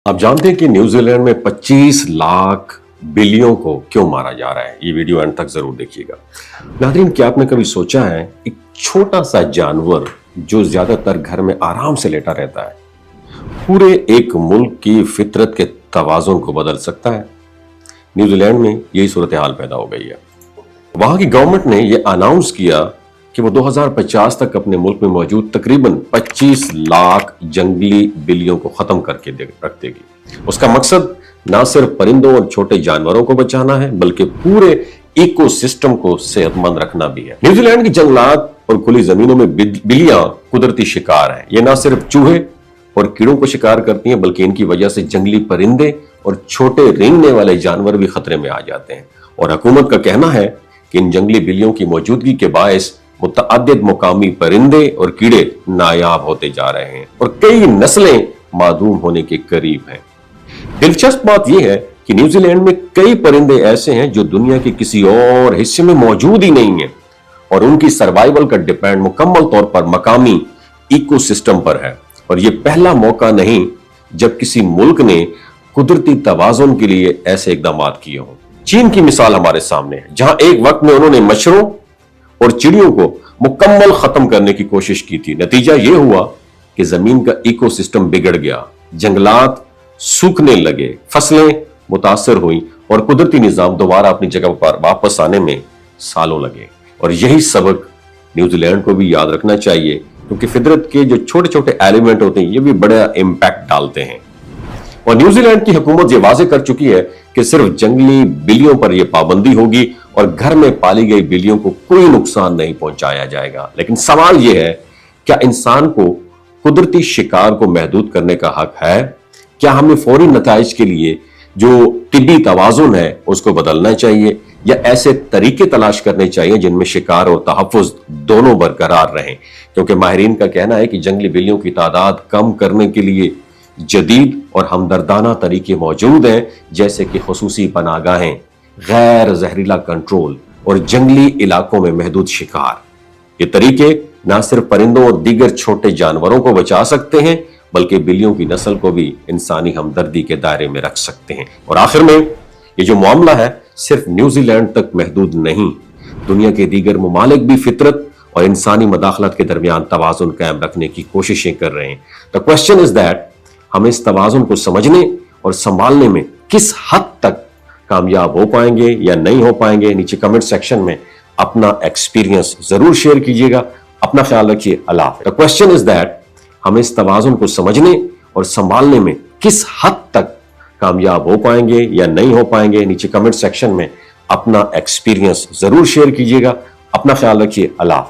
आप जानते हैं कि न्यूजीलैंड में 25 लाख बिल्लियों को क्यों मारा जा रहा है? ये वीडियो अंत तक जरूर देखिएगा। नाज़रीन, क्या आपने कभी सोचा है एक छोटा सा जानवर जो ज्यादातर घर में आराम से लेटा रहता है पूरे एक मुल्क की फितरत के तवाज़ुन को बदल सकता है? न्यूजीलैंड में यही सूरत हाल पैदा हो गई है। वहां की गवर्नमेंट ने यह अनाउंस किया कि वो 2050 तक अपने मुल्क में मौजूद तकरीबन 25 लाख जंगली बिल्लियों को खत्म करके रख देगी। उसका मकसद ना सिर्फ परिंदों और छोटे जानवरों को बचाना है बल्कि पूरे इकोसिस्टम को सेहतमंद रखना भी है। न्यूजीलैंड की जंगलात और खुली जमीनों में बिल्लियां कुदरती शिकार हैं। ये ना सिर्फ चूहे और कीड़ों को शिकार करती हैं बल्कि इनकी वजह से जंगली परिंदे और छोटे रेंगने वाले जानवर भी खतरे में आ जाते हैं। और हुकूमत का कहना है कि इन जंगली बिल्लियों की मौजूदगी के बायस मुतअद्दिद मुकामी परिंदे और कीड़े नायाब होते जा रहे हैं और कई नस्लें मादूम होने के करीब हैं। दिलचस्प बात यह है कि न्यूजीलैंड में कई परिंदे ऐसे हैं जो दुनिया के किसी और हिस्से में मौजूद ही नहीं है और उनकी सर्वाइवल का डिपेंड मुकम्मल तौर पर मकामी इकोसिस्टम पर है। और यह पहला मौका नहीं जब किसी मुल्क ने कुदरती तवाज़ुन के लिए ऐसे इकदाम किए हों। चीन की मिसाल हमारे सामने है, जहां एक वक्त में उन्होंने मच्छरों और चिड़ियों को मुकम्मल खत्म करने की कोशिश की थी। नतीजा यह हुआ कि जमीन का इकोसिस्टम बिगड़ गया, जंगलात सूखने लगे, फसलें मुतासर हुई और कुदरती निजाम दोबारा अपनी जगह पर वापस आने में सालों लगे। और यही सबक न्यूजीलैंड को भी याद रखना चाहिए, क्योंकि फितरत के जो छोटे छोटे एलिमेंट होते हैं ये भी बड़ा इंपैक्ट डालते हैं। और न्यूजीलैंड की हुकूमत ये वाजे कर चुकी है कि सिर्फ जंगली बिल्लियों पर यह पाबंदी होगी और घर में पाली गई बिल्लियों को कोई नुकसान नहीं पहुंचाया जाएगा। लेकिन सवाल यह है, क्या इंसान को कुदरती शिकार को महदूद करने का हक है? क्या हमें फौरी नताइज के लिए जो तिब्बी तवाज़ुन है उसको बदलना चाहिए या ऐसे तरीके तलाश करने चाहिए जिनमें शिकार और तहफ़्फ़ुज़ दोनों बरकरार रहें? क्योंकि माहिरीन का कहना है कि जंगली बिल्लियों की तादाद कम करने के लिए जदीद और हमदर्दाना तरीके मौजूद हैं, जैसे कि खुसूसी पनाहगाहें, गैर जहरीला कंट्रोल और जंगली इलाकों में महदूद शिकार। ये तरीके न सिर्फ परिंदों और दीगर छोटे जानवरों को बचा सकते हैं बल्कि बिल्लियों की नस्ल को भी इंसानी हमदर्दी के दायरे में रख सकते हैं। और आखिर में ये जो मामला है सिर्फ न्यूजीलैंड तक महदूद नहीं, दुनिया के दीगर ममालिक भी फितरत और इंसानी मदाखलत के दरमियान तवाज़ुन कायम रखने की कोशिशें कर रहे हैं। द क्वेश्चन इज दैट हम इस तवाज़ुन को समझने और संभालने में किस हद तक कामयाब हो पाएंगे या नहीं हो पाएंगे। नीचे कमेंट सेक्शन में अपना एक्सपीरियंस जरूर शेयर कीजिएगा। अपना ख्याल रखिए। अल्लाह हाफ़िज़। द क्वेश्चन इज दैट हम इस तवाज़ुन को समझने और संभालने में किस हद तक कामयाब हो पाएंगे या नहीं हो पाएंगे। नीचे कमेंट सेक्शन में अपना एक्सपीरियंस जरूर शेयर कीजिएगा। अपना ख्याल रखिए। अल्लाह हाफ़िज़।